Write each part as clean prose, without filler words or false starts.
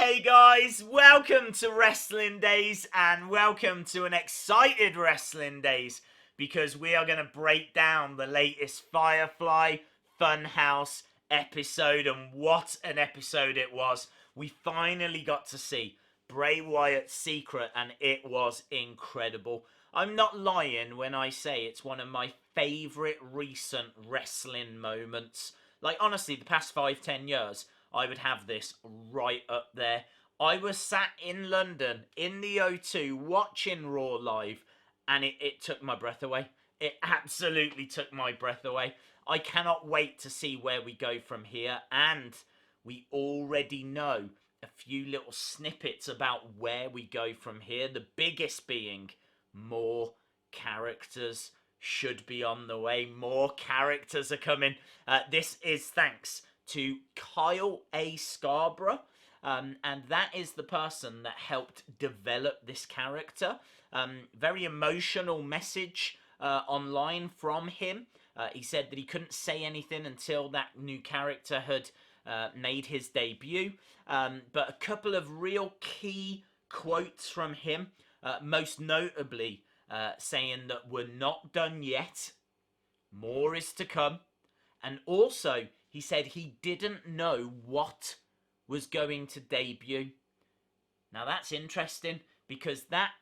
Hey guys, welcome to Wrestling Days and welcome to an excited Wrestling Days because we are going to break down the latest Firefly Fun House episode, and what an episode it was. We finally got to see Bray Wyatt's secret and it was incredible. I'm not lying when I say it's one of my favourite recent wrestling moments. Like honestly, the past 5-10 years, I would have this right up there. I was sat in London in the O2 watching Raw live and it took my breath away. It absolutely took my breath away. I cannot wait to see where we go from here, and we already know a few little snippets about where we go from here. The biggest being more characters should be on the way. More characters are coming. This is thanks to Kyle A. Scarborough, and that is the person that helped develop this character. Very emotional message online from him. He said that he couldn't say anything until that new character had made his debut, but a couple of real key quotes from him, most notably saying that we're not done yet, more is to come, and also he said he didn't know what was going to debut. Now that's interesting because that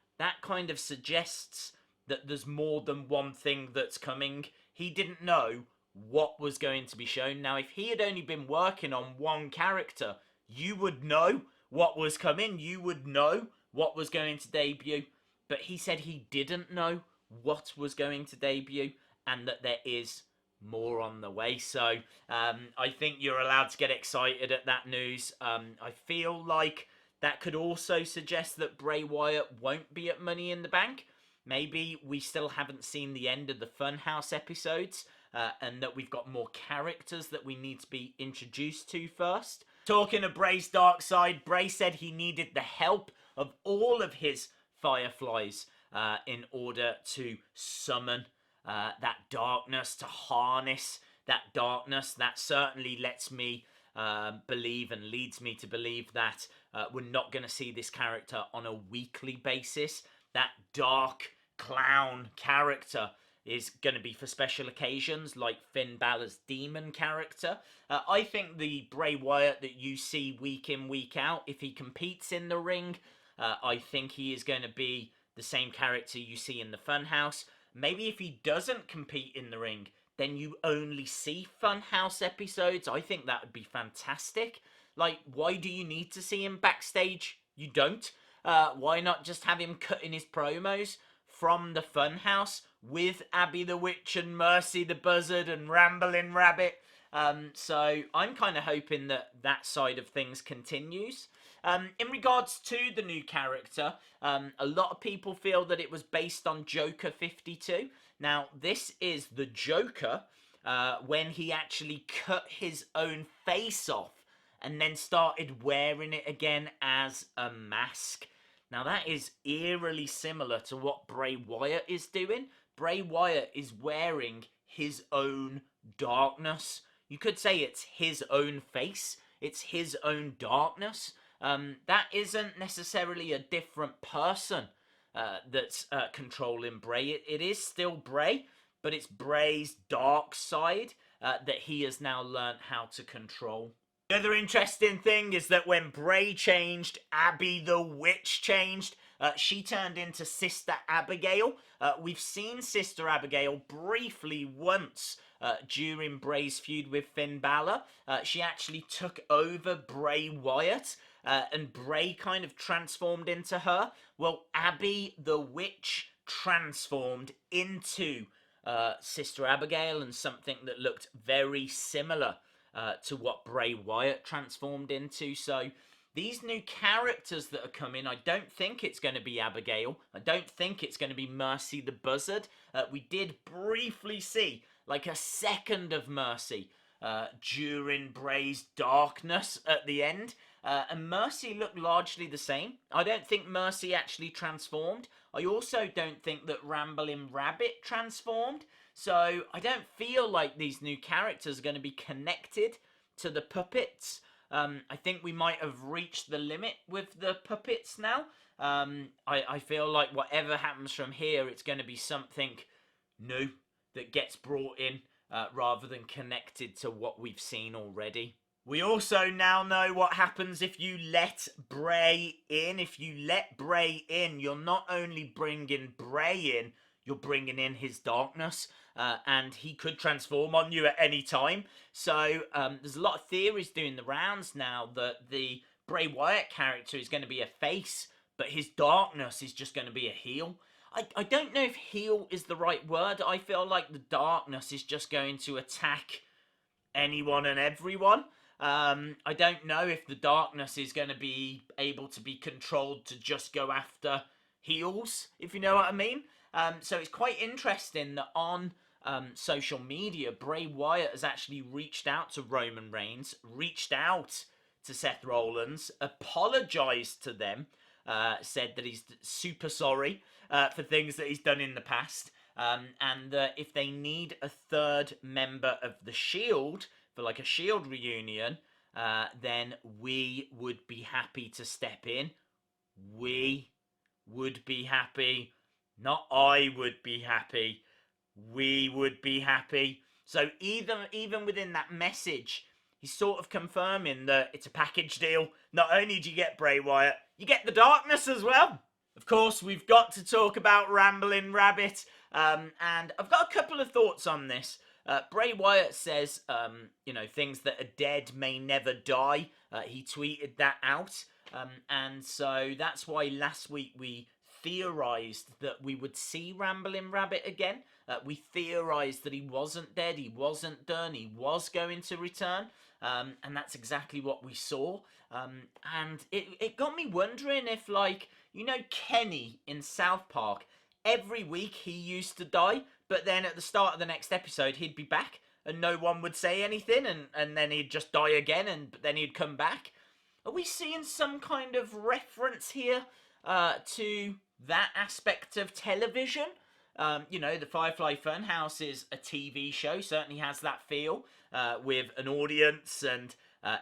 kind of suggests that there's more than one thing that's coming. He didn't know what was going to be shown. Now if he had only been working on one character, you would know what was coming. You would know what was going to debut. But he said he didn't know what was going to debut and that there is more on the way. So I think you're allowed to get excited at that news. I feel like that could also suggest that Bray Wyatt won't be at Money in the Bank. Maybe we still haven't seen the end of the Funhouse episodes, and that we've got more characters that we need to be introduced to first. Talking of Bray's dark side, Bray said he needed the help of all of his Fireflies in order to summon that darkness, to harness that darkness. That certainly lets me believe and leads me to believe that we're not going to see this character on a weekly basis. That dark clown character is going to be for special occasions, like Finn Balor's demon character. I think the Bray Wyatt that you see week in, week out, if he competes in the ring, I think he is going to be the same character you see in the Funhouse. Maybe if he doesn't compete in the ring, then you only see Funhouse episodes. I think that would be fantastic. Like, why do you need to see him backstage? You don't. Why not just have him cutting his promos from the Funhouse with Abby the Witch and Mercy the Buzzard and Ramblin Rabbit? So I'm kind of hoping that that side of things continues. In regards to the new character, a lot of people feel that it was based on Joker 52. Now, this is the Joker when he actually cut his own face off and then started wearing it again as a mask. Now, that is eerily similar to what Bray Wyatt is doing. Bray Wyatt is wearing his own darkness. You could say it's his own face. It's his own darkness. That isn't necessarily a different person that's controlling Bray. It is still Bray, but it's Bray's dark side that he has now learned how to control. The other interesting thing is that when Bray changed, Abby the Witch changed. She turned into Sister Abigail. We've seen Sister Abigail briefly once during Bray's feud with Finn Balor. She actually took over Bray Wyatt, and Bray kind of transformed into her. Well, Abby the Witch transformed into Sister Abigail, and something that looked very similar to what Bray Wyatt transformed into. So these new characters that are coming, I don't think it's going to be Abigail. I don't think it's going to be Mercy the Buzzard. We did briefly see like a second of Mercy during Bray's darkness at the end. And Mercy looked largely the same. I don't think Mercy actually transformed. I also don't think that Ramblin Rabbit transformed. So I don't feel like these new characters are going to be connected to the puppets. I think we might have reached the limit with the puppets now. I feel like whatever happens from here, it's going to be something new that gets brought in rather than connected to what we've seen already. We also now know what happens if you let Bray in. If you let Bray in, you're not only bringing Bray in, you're bringing in his darkness. And he could transform on you at any time. So there's a lot of theories doing the rounds now that the Bray Wyatt character is going to be a face, but his darkness is just going to be a heel. I don't know if heel is the right word. I feel like the darkness is just going to attack anyone and everyone. I don't know if the darkness is going to be able to be controlled to just go after heels, if you know what I mean. So it's quite interesting that on social media, Bray Wyatt has actually reached out to Roman Reigns, reached out to Seth Rollins, apologised to them, said that he's super sorry for things that he's done in the past, and that if they need a third member of the Shield for like a Shield reunion, then we would be happy to step in. We would be happy. Not I would be happy. We would be happy. So even within that message, he's sort of confirming that it's a package deal. Not only do you get Bray Wyatt, you get the darkness as well. Of course, we've got to talk about Ramblin Rabbit. And I've got a couple of thoughts on this. Bray Wyatt says, things that are dead may never die. He tweeted that out. And so that's why last week we theorised that we would see Ramblin Rabbit again. We theorised that he wasn't dead, he wasn't done, he was going to return. And that's exactly what we saw. And it got me wondering if, Kenny in South Park, every week he used to die, but then at the start of the next episode he'd be back and no one would say anything, and then he'd just die again, and then he'd come back. Are we seeing some kind of reference here to that aspect of television? The Firefly Fun House is a TV show, certainly has that feel, with an audience and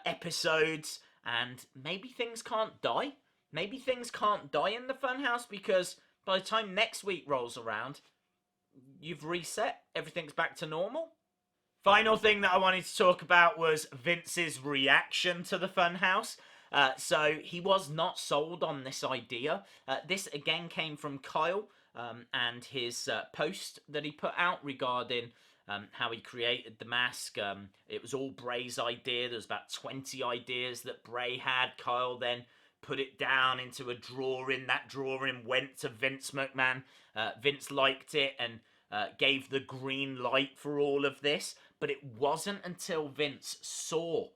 episodes, and maybe things can't die. Maybe things can't die in the Funhouse, because by the time next week rolls around, you've reset, everything's back to normal. Final thing that I wanted to talk about was Vince's reaction to the Funhouse. So he was not sold on this idea. This again came from Kyle and his post that he put out regarding how he created the mask. It was all Bray's idea. There was about 20 ideas that Bray had. Kyle then put it down into a drawing. That drawing went to Vince McMahon. Vince liked it and gave the green light for all of this. But it wasn't until Vince saw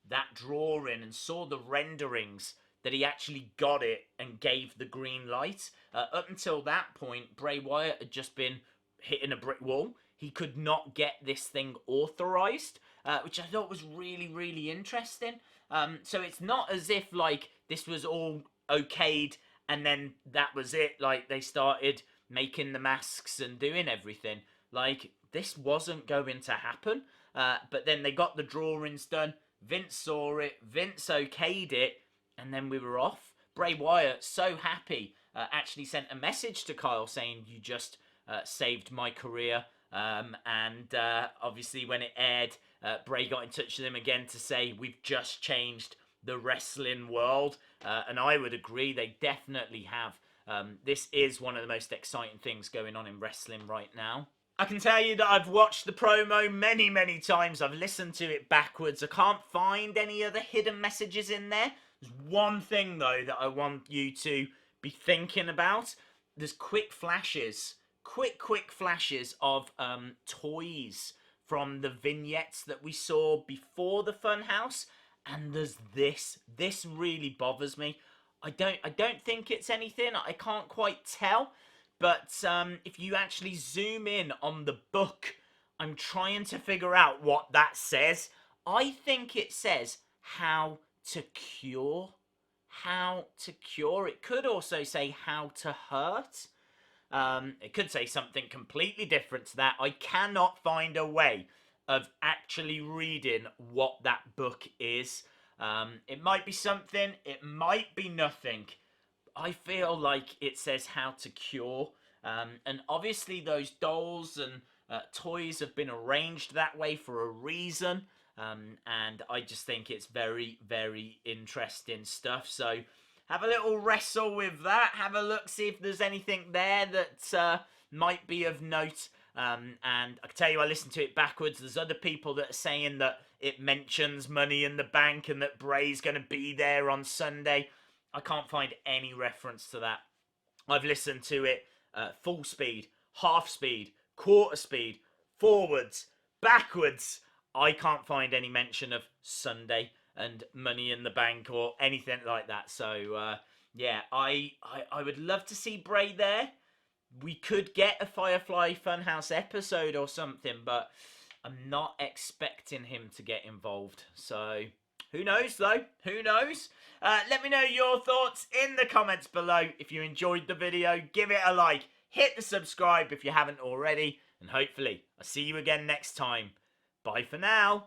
that drawing and saw the renderings that he actually got it and gave the green light. Up until that point, Bray Wyatt had just been hitting a brick wall. He could not get this thing authorized, which I thought was really, really interesting. So it's not as if, this was all okayed and then that was it. They started making the masks and doing everything. This wasn't going to happen. But then they got the drawings done. Vince saw it. Vince okayed it. And then we were off. Bray Wyatt, so happy, actually sent a message to Kyle saying, "You just saved my career." And obviously when it aired, Bray got in touch with him again to say, "We've just changed the wrestling world." And I would agree, they definitely have. This is one of the most exciting things going on in wrestling right now. I can tell you that I've watched the promo many, many times. I've listened to it backwards. I can't find any other hidden messages in there. There's one thing, though, that I want you to be thinking about. There's quick flashes of toys from the vignettes that we saw before the Funhouse. And there's this. This really bothers me. I don't think it's anything. I can't quite tell. But if you actually zoom in on the book, I'm trying to figure out what that says. I think it says how to cure. How to cure. It could also say how to hurt. It could say something completely different to that. I cannot find a way of actually reading what that book is. It might be something, it might be nothing. I feel like it says how to cure. And obviously those dolls and toys have been arranged that way for a reason. And I just think it's very, very interesting stuff. So have a little wrestle with that. Have a look, see if there's anything there that might be of note. And I can tell you, I listened to it backwards. There's other people that are saying that it mentions Money in the Bank and that Bray's going to be there on Sunday. I can't find any reference to that. I've listened to it full speed, half speed, quarter speed, forwards, backwards. I can't find any mention of Sunday and Money in the Bank or anything like that. So, yeah, I would love to see Bray there. We could get a Firefly Funhouse episode or something, but I'm not expecting him to get involved. So, who knows, though? Who knows? Let me know your thoughts in the comments below. If you enjoyed the video, give it a like. Hit the subscribe if you haven't already. And hopefully, I'll see you again next time. Bye for now.